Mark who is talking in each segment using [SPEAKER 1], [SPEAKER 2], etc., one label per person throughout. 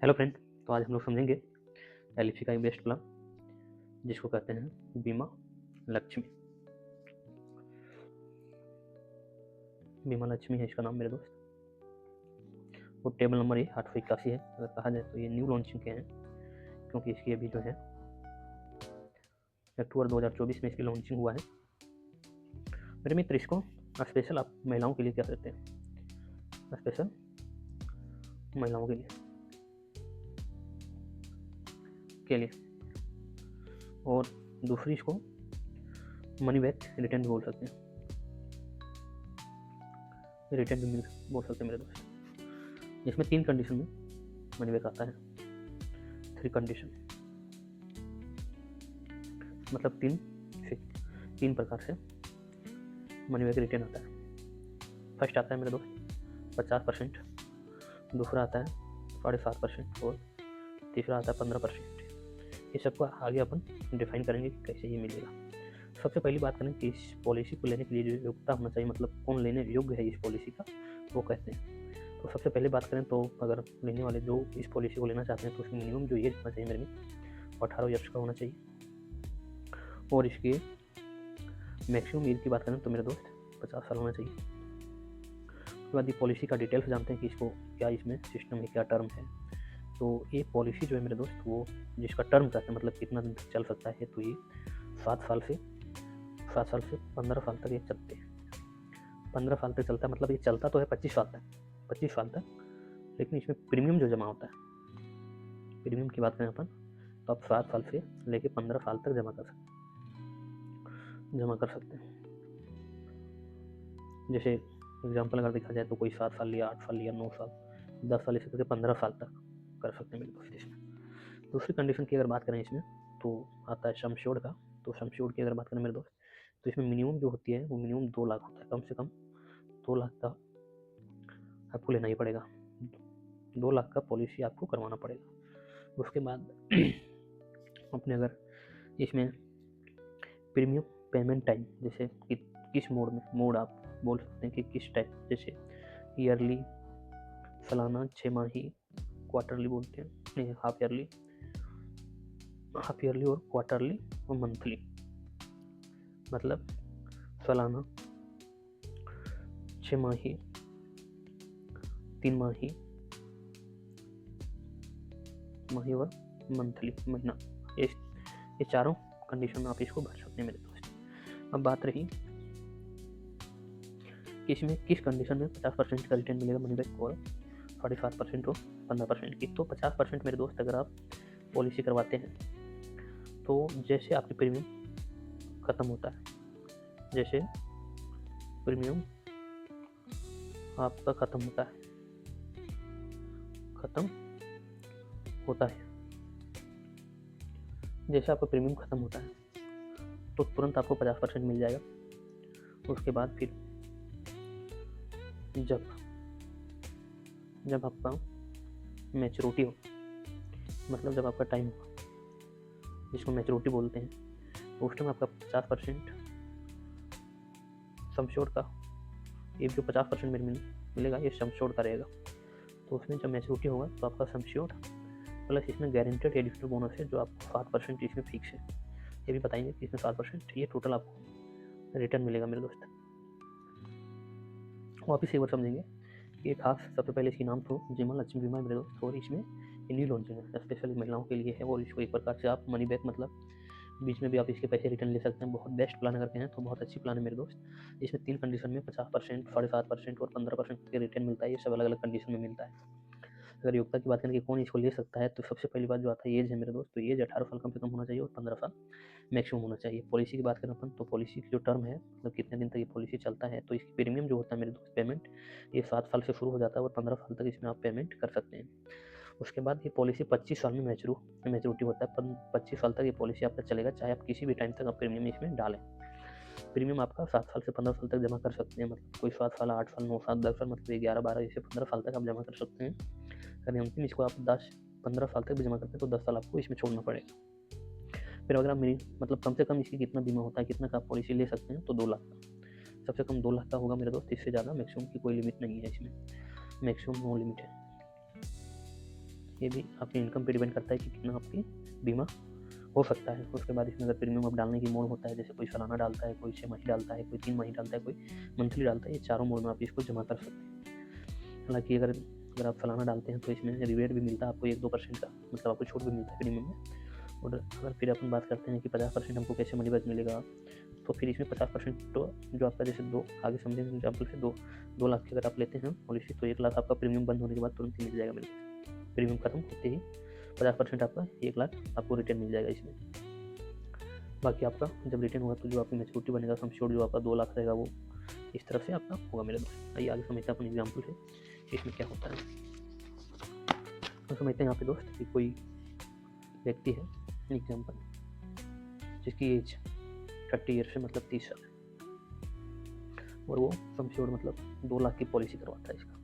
[SPEAKER 1] Hello friend, तो आज हम लोग समझेंगे एलआईसी का एक बेस्ट प्लान जिसको कहते हैं बीमा लक्ष्मी। बीमा लक्ष्मी है इसका नाम मेरे दोस्त। वो टेबल नंबर ये 881 है। अगर कहा जाए तो ये न्यू लॉन्चिंग के हैं, क्योंकि इसकी अभी जो है अक्टूबर 2024 में इसकी लॉन्चिंग हुआ है। मेरे मित्र, इसको स्पेशल आप महिलाओं के लिए क्या कहते हैं, स्पेशल महिलाओं के लिए और दूसरी इसको मनी बैक रिटर्न भी बोल सकते हैं, रिटर्न भी बोल सकते हैं मेरे दोस्त। इसमें 3 कंडीशन में मनी बैक आता है। 3 कंडीशन मतलब 3 प्रकार से मनी बैक रिटर्न आता है। फर्स्ट आता है मेरे दोस्त 50%, दूसरा आता है 7.5% और तीसरा आता है 15%। ये सबको आगे अपन डिफाइन करेंगे कि कैसे ये मिलेगा। सबसे पहली बात करें कि इस पॉलिसी को लेने के लिए जो योग्यता होना चाहिए, मतलब कौन लेने योग्य है इस पॉलिसी का, वो कहते हैं। तो सबसे पहले बात करें तो अगर लेने वाले जो इस पॉलिसी को लेना चाहते हैं तो उसकी मिनिमम जो एज होना चाहिए मेरे में 18 ईयर्स का होना चाहिए। और इसकी मैक्सिमम एज की बात करें तो मेरे दोस्त 50 साल होना चाहिए। उसके बाद ये पॉलिसी का डिटेल्स जानते हैं कि इसको क्या इसमें सिस्टम है, क्या टर्म है। तो ये पॉलिसी जो है मेरे दोस्त, वो जिसका टर्म कहते हैं, मतलब कितना दिन तक चल सकता है, तो ये 7 साल से 15 साल तक ये चलते हैं। 15 साल तक चलता है, मतलब ये चलता तो है 25 साल तक, लेकिन इसमें प्रीमियम जो जमा होता है, प्रीमियम की बात करें अपन तो आप 7 साल से लेके 15 साल तक जमा कर सकते हैं। जैसे एग्जाम्पल अगर देखा जाए तो कोई 7 साल लिया, 8 साल लिया, 9 साल, 10 साल, इसे करके 15 साल तक कर सकते हैं मेरे दोस्त इसमें। दूसरी कंडीशन की अगर बात करें इसमें तो आता है सम एश्योर्ड का। तो सम एश्योर्ड की अगर बात करें मेरे दोस्त तो इसमें मिनिमम जो होती है वो मिनिमम 2 लाख होता है। कम से कम 2 लाख का आपको लेना ही पड़ेगा, 2 लाख का पॉलिसी आपको करवाना पड़ेगा। उसके बाद अपने अगर इसमें प्रीमियम पेमेंट टाइम, जैसे कि किस मोड आप बोल सकते हैं कि किस टाइप, जैसे ईयरली, सालाना, 6 माही, क्वार्टरली बोलते हैं, नहीं हाफ ईयरली और क्वार्टरली और मंथली। मतलब सालाना, 6 माही, 3 माही और मंथली महीना, ये चारों कंडीशन आप इसको भर सकते हैं मेरे दोस्त। अब बात रही कि इसमें किस कंडीशन में 50% का रिटर्न मिलेगा मनी बैक और 7.5% और 15% की। तो 50% मेरे दोस्त अगर आप पॉलिसी करवाते हैं तो जैसे आपकी प्रीमियम ख़त्म होता है, जैसे प्रीमियम आपका ख़त्म होता है, जैसे आपका प्रीमियम ख़त्म होता है तो तुरंत आपको 50% मिल जाएगा। उसके बाद फिर जब आपका मैच्योरिटी हो, मतलब जब आपका टाइम हो, जिसको मैच्योरिटी बोलते हैं, तो उस टाइम आपका 50% समश्योर का, ये जो 50% मेरे मिलेगा ये समश्योर का रहेगा। तो उसमें जब मैच्योरिटी होगा तो आपका समश्योर प्लस इसमें गारंटेड एडिशनल बोनस है जो आपको 7% इसमें फिक्स है, ये भी बताएंगे कि इसमें 7% ये टोटल आपको रिटर्न मिलेगा मेरे दोस्त। वापिस एक बार समझेंगे कि खास सबसे पहले इसकी नाम तो बीमा लक्ष्मी बीमा मेरे दोस्त, और इसमें न्यू लॉन्चिंग है, स्पेशली महिलाओं के लिए है। और इसको एक प्रकार से आप मनी बैक, मतलब बीच में भी आप इसके पैसे रिटर्न ले सकते हैं। बहुत बेस्ट प्लान अगर कहें तो बहुत अच्छी प्लान है मेरे दोस्त। इसमें 3 कंडीशन में 50%, 7.5% और 15% के रिटर्न मिलता है। ये सब अलग अलग कंडीशन में मिलता है। अगर योग्यता की बात करें कि कौन इसको ले सकता है, तो सबसे पहली बात जो आता है एज है मेरे दोस्त। तो एज 18 साल कम से कम होना चाहिए और 15 साल मैक्सिमम होना चाहिए। पॉलिसी की बात करें अपन तो पॉलिसी की जो टर्म है, मतलब कितने दिन तक ये पॉलिसी चलता है, तो इसकी प्रीमियम जो होता है मेरे दोस्त, पेमेंट, ये 7 साल से शुरू हो जाता है और 15 साल तक इसमें आप पेमेंट कर सकते हैं। उसके बाद ये पॉलिसी 25 साल में मैच्योरिटी होता है। 25 साल तक ये पॉलिसी आपका चलेगा, चाहे आप किसी भी टाइम तक आप प्रीमियम इसमें डालें। प्रीमियम आपका 7 साल से 15 साल तक जमा कर सकते हैं, मतलब कोई 7 साल, 8 साल, 9 साल, 10 साल, मतलब 11, 12, जैसे 15 साल तक आप जमा कर सकते हैं। अगर अंतिम इसको आप 15 साल तक भी जमा करते हैं तो 10 साल आपको इसमें छोड़ना पड़ेगा। फिर अगर आप मतलब कम से कम इसकी कितना बीमा होता है, कितना का आप पॉलिसी ले सकते हैं, तो 2 लाख का, सबसे कम 2 लाख का होगा मेरे दोस्त। इससे ज़्यादा मैक्सिमम की कोई लिमिट नहीं है इसमें, मैक्सिमम नो लिमिट है। ये भी आपकी इनकम पे डिपेंड करता है कि कितना आपकी बीमा हो सकता है। उसके बाद इसमें अगर प्रीमियम अब डालने की मोड होता है, जैसे कोई सालाना डालता है, कोई 6 माही डालता है, कोई 3 माही डालता है, कोई मंथली डालता है, ये चारों मोड में आप इसको जमा कर सकते हैं। हालाँकि अगर आप सालाना डालते हैं तो इसमें रिबेट भी मिलता है आपको 1-2% का, मतलब आपको छूट भी मिलता है प्रीमियम में। और अगर फिर अपन बात करते हैं कि 50% हमको कैसे मनी बैक मिलेगा, तो फिर इसमें 50% तो जो आपका जैसे दो आगे समझेंगे एग्जाम्पल से 2 लाख की अगर आप लेते हैं पॉलिसी, तो 1 लाख आपका प्रीमियम बंद होने के बाद तुरंत ही मिल जाएगा। मेरे प्रीमियम खत्म होते ही 50% आपका 1 लाख आपको रिटर्न मिल जाएगा इसमें। बाकी आपका जब रिटर्न होगा तो जो आपकी मैच्योरिटी बनेगा सम एश्योर्ड जो आपका 2 लाख रहेगा वो इस तरफ से आपका होगा मेरे दोस्त। आइए आगे समझते हैं अपन एग्जाम्पल से इसमें क्या होता है। तो समझते हैं यहाँ पे दोस्त कि कोई व्यक्ति है एग्जाम्पल जिसकी एज 30 ईयर से मतलब 30 साल है, और वो सम एश्योर्ड मतलब 2 लाख की पॉलिसी करवाता है। इसका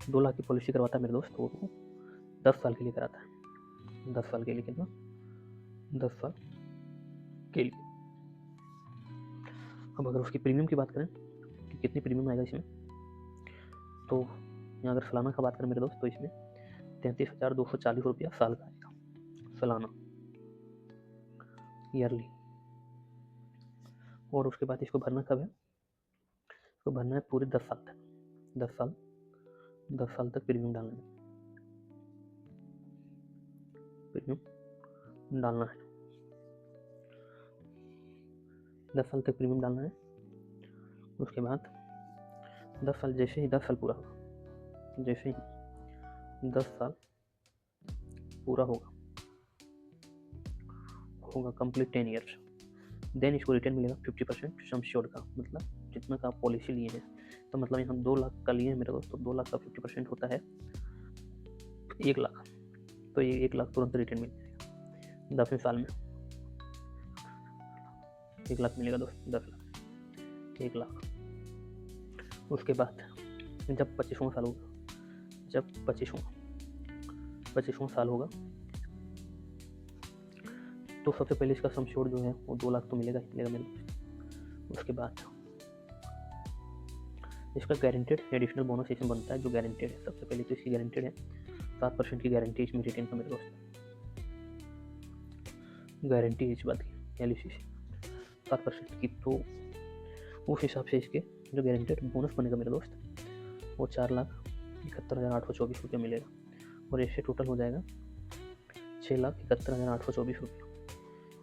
[SPEAKER 1] 2 लाख की पॉलिसी करवाता है मेरे दोस्त, तो वो 10 साल के लिए कराता है। 10 साल के लिए कितना? 10 साल के लिए। अब अगर उसकी प्रीमियम की बात करें कि कितनी प्रीमियम आएगा इसमें, तो यहाँ अगर सालाना का बात करें मेरे दोस्त, तो इसमें 33,240 रुपया साल का आएगा, सालाना, ईयरली। और उसके बाद इसको भरना कब है? इसको भरना है पूरे 10 साल तक। 10 साल तक प्रीमियम डालना है, प्रीमियम डालना है। 10 साल तक प्रीमियम डालना है। उसके बाद 10 साल जैसे ही 10 साल पूरा होगा, जैसे ही 10 साल पूरा होगा कंप्लीट 10 ईयर्स, देन इसको रिटर्न मिलेगा 50% सम एश्योर्ड का, मतलब जितना का आप पॉलिसी लिए हैं। तो मतलब यहाँ 2 लाख का लिए हैं मेरे दोस्त, तो 2 लाख का 50% होता है 1 लाख। तो ये 1 लाख तुरंत रिटर्न मिल जाएगा 10वें साल में। 1 लाख मिलेगा दोस्त, 10 लाख, 1 लाख। उसके बाद जब 25वां साल होगा, जब 25वां साल होगा, तो सबसे पहले इसका सम एश्योर्ड जो है वो 2 लाख तो मिलेगा ही मिलेगा मेरे दोस्त। उसके बाद इसका गारंटेड एडिशनल बोनस इसमें बनता है, जो गारंटेड है। सबसे पहले तो इसकी गारंटेड है 7% की गारंटी इसमें रिटर्न का मेरे दोस्त। गारंटी इस बात की एलआईसी से 7% की, तो उस हिसाब से इसके जो गारंटेड बोनस बनेगा मेरे दोस्त वो 4,71,824 रुपया मिलेगा। और इससे टोटल हो जाएगा 6,71,824 रुपया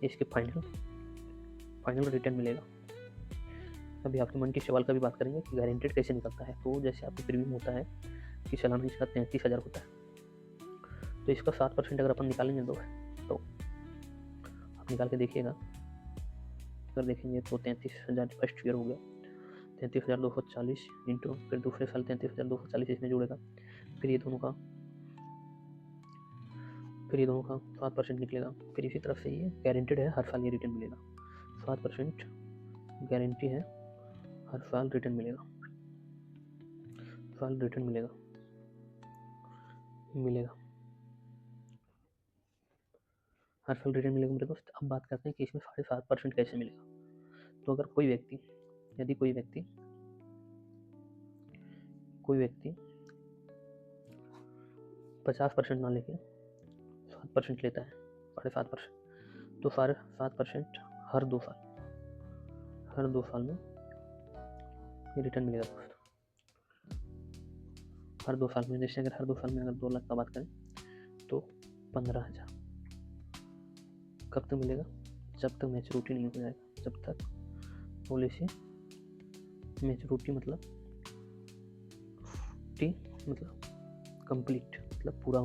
[SPEAKER 1] इसके फाइनल रिटर्न मिलेगा। अभी आपके मन के सवाल का भी बात करेंगे कि गारंटेड कैसे निकलता है। तो जैसे आपकी प्रीमियम होता है कि सालाना इसका 33,000 होता है, तो इसका 7% अगर अपन निकालेंगे तो आप निकाल के देखिएगा। अगर देखेंगे तो 33,000 फर्स्ट ईयर हो गया, 33,240 इंटू फिर दूसरे साल 33,240 इसमें जुड़ेगा, फिर ये दोनों का 7% निकलेगा। फिर इसी तरह से ये गारंटेड है, हर साल ये रिटर्न मिलेगा। 7% गारंटी है, हर साल रिटर्न मिलेगा, हर साल रिटर्न मिलेगा। मेरे दोस्त। अब बात करते हैं कि इसमें 7.5% कैसे मिलेगा। तो अगर कोई व्यक्ति 50% ना लेके 7% लेता है, 7.5%, तो 7% हर 2 साल में ये रिटर्न मिलेगा दोस्त। हर 2 साल में, जैसे अगर हर 2 साल में अगर 2 लाख का बात करें तो 15,000 कब तक मिलेगा? जब तक मैच्योरिटी नहीं हो जाएगा, जब तक पॉलिसी मैच्योरिटी मतलब कंप्लीट, मतलब पूरा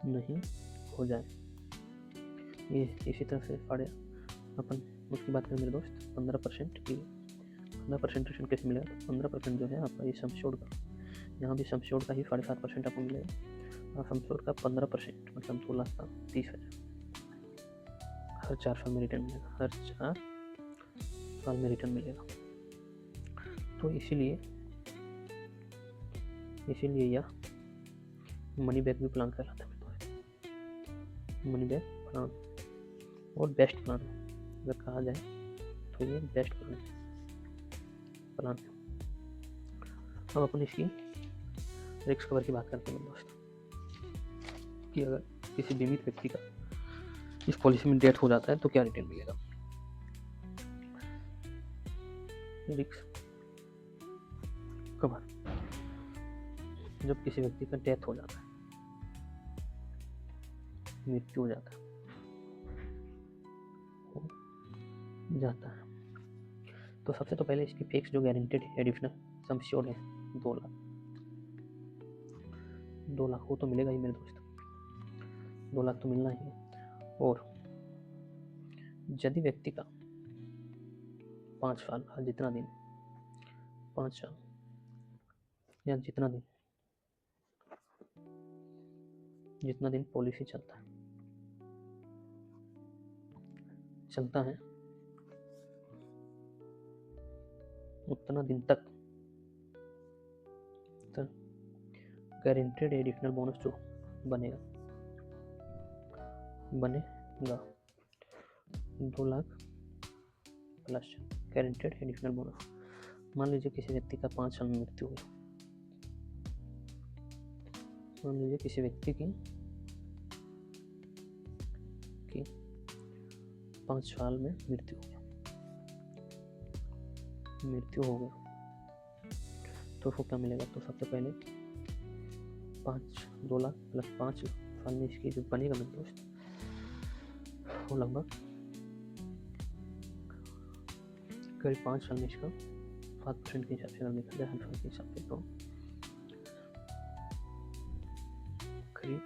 [SPEAKER 1] नहीं हो जाए। ये इसी तरह से अपन उसकी बात करें मेरे दोस्त 15% की, 15% रिटर्न कैसे मिलेगा? तो 15% जो है आपका ये सम एश्योर्ड का, यहाँ भी सम एश्योर्ड का ही 7.5% आपको मिलेगा। सम एश्योर्ड का 15% मतलब 2 लाख का 30,000 हर 4 साल में रिटर्न मिलेगा, हर 4 साल में रिटर्न मिलेगा। तो इसीलिए यह मनी बैक भी प्लान कहलाता है। मनी बैक प्लान और बेस्ट प्लान अगर कहा जाए तो ये बेस्ट प्लान। अब अपन इसकी रिस्क कवर की बात करते हैं मेरे दोस्त कि अगर किसी बीमित व्यक्ति का इस पॉलिसी में डेथ हो जाता है तो क्या रिटर्न मिलेगा। रिस्क कवर, जब किसी व्यक्ति का डेथ हो जाता है, मृत्यु हो जाता है, तो सबसे तो पहले इसकी फिक्स जो गारंटेड एडिशनल सम एश्योर्ड है 2 लाख, 2 लाख वो तो मिलेगा ही मेरे दोस्त, 2 लाख तो मिलना ही है। और यदि व्यक्ति का 5 साल का जितना दिन, 5 साल या जितना दिन पॉलिसी चलता है उतना दिन तक गारंटेड एडिशनल बोनस जो बनेगा 2 lakh plus guaranteed additional bonus. मान लीजिए किसी व्यक्ति का 5 साल में मृत्यु हुई, मान लीजिए किसी व्यक्ति की 5 साल में मृत्यु हो गया तो उसको क्या मिलेगा। तो सबसे पहले 2 लाख प्लस 5 साल में इसकी जो बनेगा मेरे दोस्त वो लगभग करीब 5 साल में इसका 7% के हिसाब से अगर देखा जाए हर साल के हिसाब से तो करीब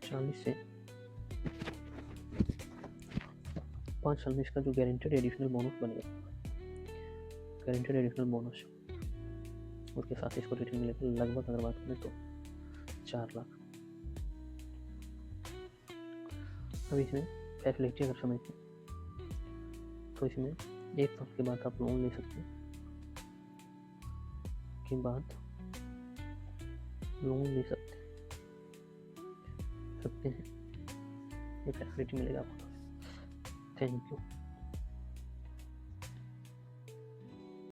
[SPEAKER 1] 40 से 5 साल में इसका जो गारंटेड एडिशनल बोनस बनेगा, गारंटेड एडिशनल बोनस उसके साथ इसको रिटर्न मिलेगा लगभग अगर बात करें तो 4 लाख। अब इसमें फैसिलिटी अगर समझते हैं तो इसमें 1 साल के बाद आप लोन ले सकते हैं, सकते हैं, ये फैसिलिटी मिलेगा आपको। Thank you.